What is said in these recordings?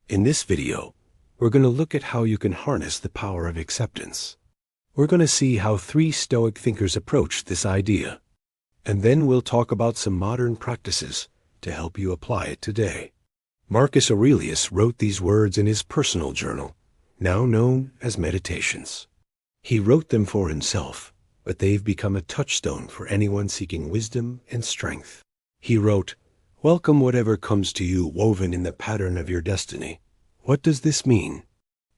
In this video, we're going to look at how you can harness the power of acceptance. We're going to see how 3 Stoic thinkers approached this idea, and then we'll talk about some modern practices to help you apply it today. Marcus Aurelius wrote these words in his personal journal, now known as Meditations. He wrote them for himself, but they've become a touchstone for anyone seeking wisdom and strength. He wrote, "Welcome whatever comes to you woven in the pattern of your destiny." What does this mean?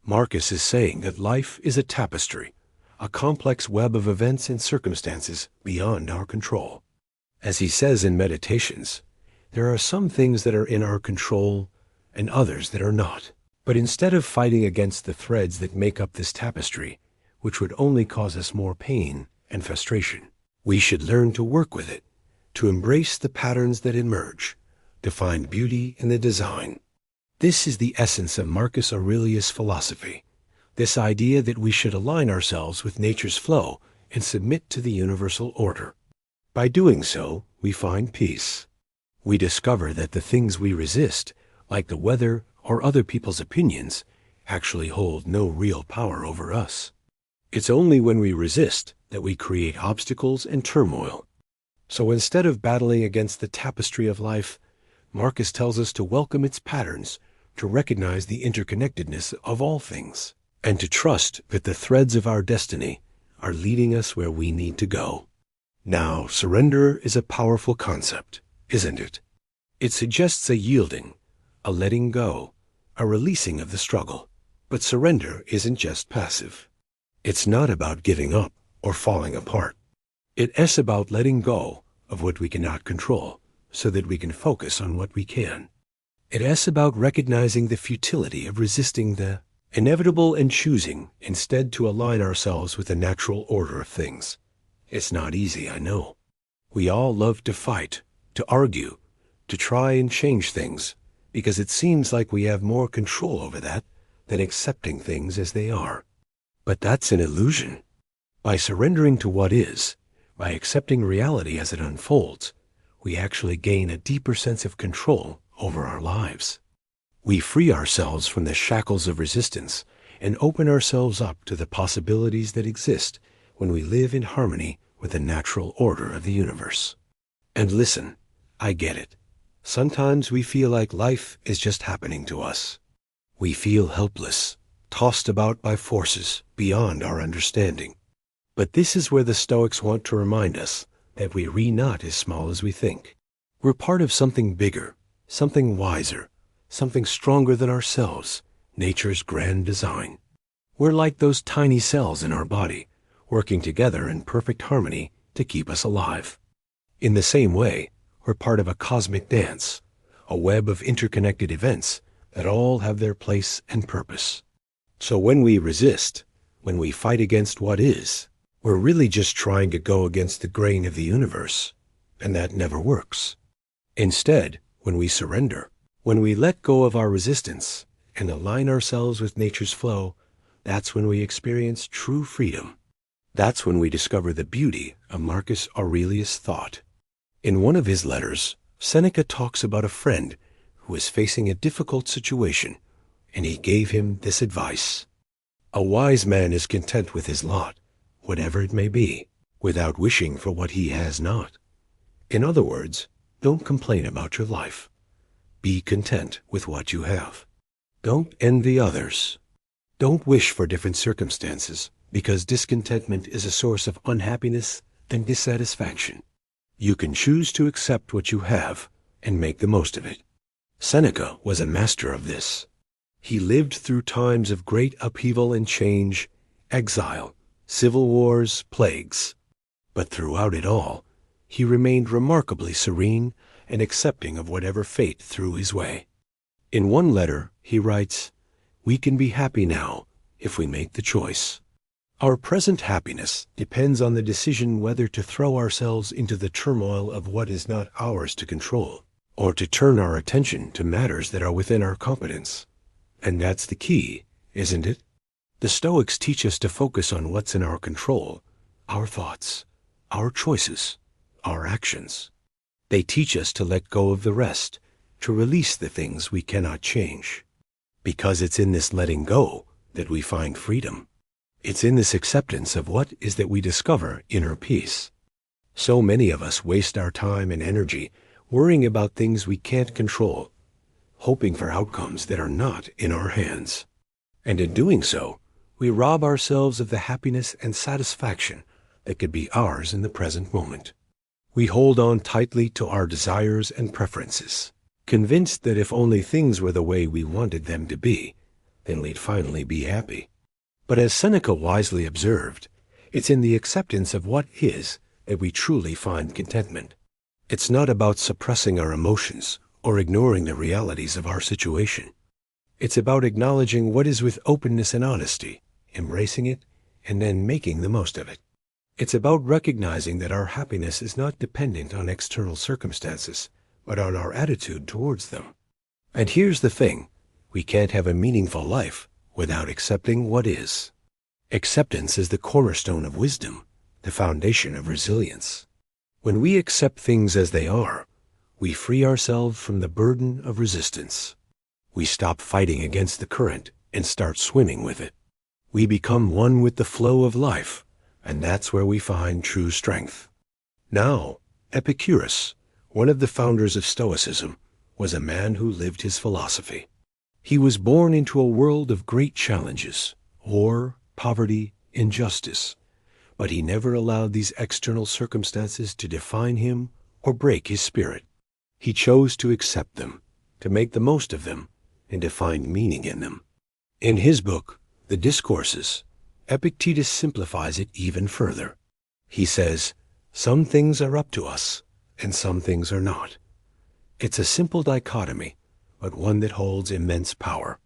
Marcus is saying that life is a tapestry, a complex web of events and circumstances beyond our control. As he says in Meditations, there are some things that are in our control and others that are not. But instead of fighting against the threads that make up this tapestry, which would only cause us more pain and frustration, we should learn to work with it, to embrace the patterns that emerge, to find beauty in the design. This is the essence of Marcus Aurelius' philosophy, this idea that we should align ourselves with nature's flow and submit to the universal order. By doing so, we find peace. We discover that the things we resist, like the weather or other people's opinions, actually hold no real power over us. It's only when we resist that we create obstacles and turmoil. So instead of battling against the tapestry of life, Marcus tells us to welcome its patterns, to recognize the interconnectedness of all things, and to trust that the threads of our destiny are leading us where we need to go. Now, surrender is a powerful concept, isn't it? It suggests a yielding, a letting go, a releasing of the struggle. But surrender isn't just passive. It's not about giving up or falling apart. It's about letting go of what we cannot control so that we can focus on what we can. It's about recognizing the futility of resisting the inevitable and choosing instead to align ourselves with the natural order of things. It's not easy, I know. We all love to fight, to argue, to try and change things, because it seems like we have more control over that than accepting things as they are. But that's an illusion. By surrendering to what is, by accepting reality as it unfolds, we actually gain a deeper sense of control over our lives. We free ourselves from the shackles of resistance and open ourselves up to the possibilities that exist when we live in harmony with the natural order of the universe. And listen, I get it. Sometimes we feel like life is just happening to us. We feel helpless, tossed about by forces beyond our understanding. But this is where the Stoics want to remind us that we're not as small as we think. We're part of something bigger, something wiser, something stronger than ourselves, nature's grand design. We're like those tiny cells in our body, working together in perfect harmony to keep us alive. In the same way, we're part of a cosmic dance, a web of interconnected events that all have their place and purpose. So when we resist, when we fight against what is, we're really just trying to go against the grain of the universe, and that never works. Instead, when we surrender, when we let go of our resistance and align ourselves with nature's flow, that's when we experience true freedom. That's when we discover the beauty of Marcus Aurelius' thought. In one of his letters, Seneca talks about a friend who was facing a difficult situation, and he gave him this advice. "A wise man is content with his lot, whatever it may be, without wishing for what he has not." In other words, don't complain about your life. Be content with what you have. Don't envy others. Don't wish for different circumstances, because discontentment is a source of unhappiness and dissatisfaction. You can choose to accept what you have and make the most of it. Seneca was a master of this. He lived through times of great upheaval and change, exile, civil wars, plagues. But throughout it all, he remained remarkably serene and accepting of whatever fate threw his way. In one letter, he writes, "We can be happy now if we make the choice." Our present happiness depends on the decision whether to throw ourselves into the turmoil of what is not ours to control, or to turn our attention to matters that are within our competence. And that's the key, isn't it? The Stoics teach us to focus on what's in our control, our thoughts, our choices, our actions. They teach us to let go of the rest, to release the things we cannot change. Because it's in this letting go that we find freedom. It's in this acceptance of what is that we discover inner peace. So many of us waste our time and energy worrying about things we can't control, hoping for outcomes that are not in our hands. And in doing so, we rob ourselves of the happiness and satisfaction that could be ours in the present moment. We hold on tightly to our desires and preferences, convinced that if only things were the way we wanted them to be, then we'd finally be happy. But as Seneca wisely observed, it's in the acceptance of what is that we truly find contentment. It's not about suppressing our emotions or ignoring the realities of our situation. It's about acknowledging what is with openness and honesty, embracing it, and then making the most of it. It's about recognizing that our happiness is not dependent on external circumstances, but on our attitude towards them. And here's the thing, we can't have a meaningful life without accepting what is. Acceptance is the cornerstone of wisdom, the foundation of resilience. When we accept things as they are, we free ourselves from the burden of resistance. We stop fighting against the current and start swimming with it. We become one with the flow of life, and that's where we find true strength. Now, Epictetus, one of the founders of Stoicism, was a man who lived his philosophy. He was born into a world of great challenges, war, poverty, injustice, but he never allowed these external circumstances to define him or break his spirit. He chose to accept them, to make the most of them, and to find meaning in them. In his book, The Discourses, Epictetus simplifies it even further. He says, "Some things are up to us, and some things are not." It's a simple dichotomy, but one that holds immense power.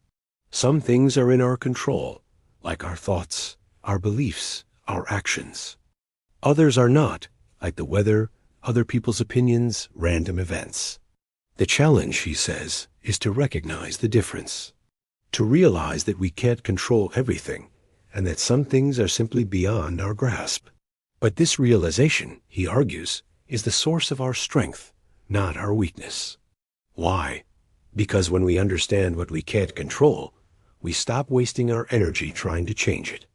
Some things are in our control, like our thoughts, our beliefs, our actions. Others are not, like the weather, other people's opinions, random events. The challenge, he says, is to recognize the difference, to realize that we can't control everything, and that some things are simply beyond our grasp. But this realization, he argues, is the source of our strength, not our weakness. Why? Because when we understand what we can't control, we stop wasting our energy trying to change it.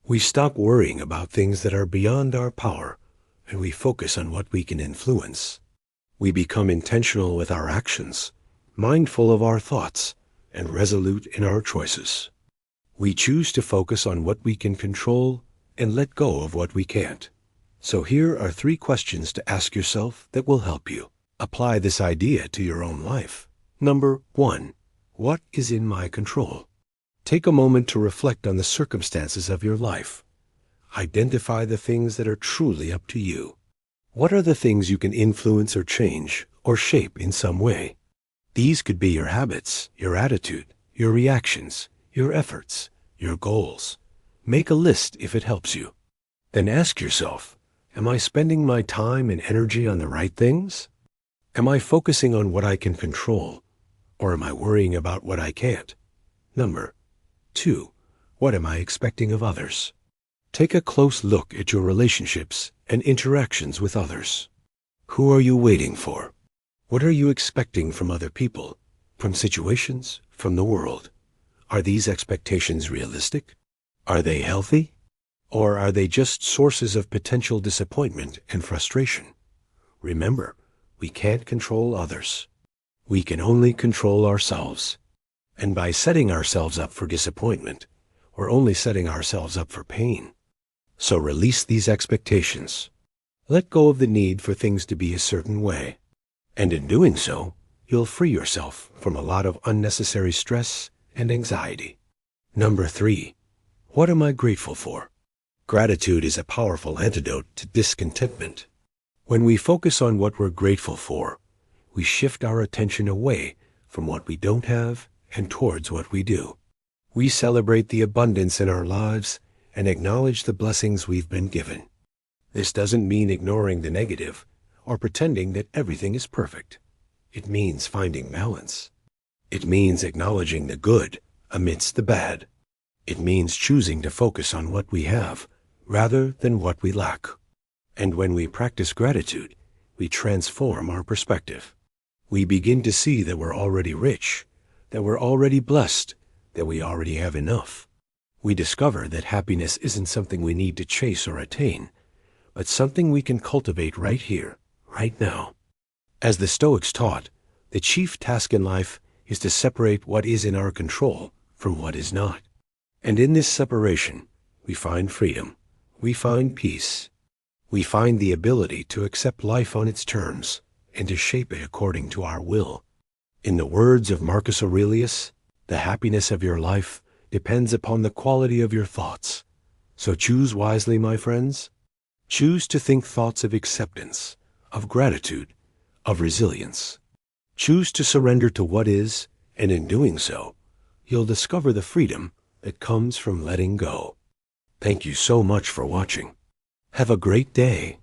We stop worrying about things that are beyond our power, and we focus on what we can influence. We become intentional with our actions, mindful of our thoughts, and resolute in our choices. We choose to focus on what we can control and let go of what we can't. So here are 3 questions to ask yourself that will help you apply this idea to your own life. Number 1, what is in my control? Take a moment to reflect on the circumstances of your life. Identify the things that are truly up to you. What are the things you can influence or change or shape in some way? These could be your habits, your attitude, your reactions, your efforts, your goals. Make a list if it helps you. Then ask yourself, am I spending my time and energy on the right things? Am I focusing on what I can control, or am I worrying about what I can't? Number 2, what am I expecting of others? Take a close look at your relationships and interactions with others. Who are you waiting for? What are you expecting from other people, from situations, from the world? Are these expectations realistic? Are they healthy? Or are they just sources of potential disappointment and frustration? Remember, we can't control others. We can only control ourselves. And by setting ourselves up for disappointment, we're only setting ourselves up for pain. So release these expectations. Let go of the need for things to be a certain way. And in doing so, you'll free yourself from a lot of unnecessary stress and anxiety. Number 3, what am I grateful for? Gratitude is a powerful antidote to discontentment. When we focus on what we're grateful for, we shift our attention away from what we don't have and towards what we do. We celebrate the abundance in our lives and acknowledge the blessings we've been given. This doesn't mean ignoring the negative or pretending that everything is perfect. It means finding balance. It means acknowledging the good amidst the bad. It means choosing to focus on what we have rather than what we lack. And when we practice gratitude, we transform our perspective. We begin to see that we're already rich, that we're already blessed, that we already have enough. We discover that happiness isn't something we need to chase or attain, but something we can cultivate right here, right now. As the Stoics taught, the chief task in life is to separate what is in our control from what is not. And in this separation, we find freedom, we find peace, we find the ability to accept life on its terms and to shape it according to our will. In the words of Marcus Aurelius, the happiness of your life depends upon the quality of your thoughts. So choose wisely, my friends. Choose to think thoughts of acceptance, of gratitude, of resilience. Choose to surrender to what is, and in doing so, you'll discover the freedom that comes from letting go. Thank you so much for watching. Have a great day.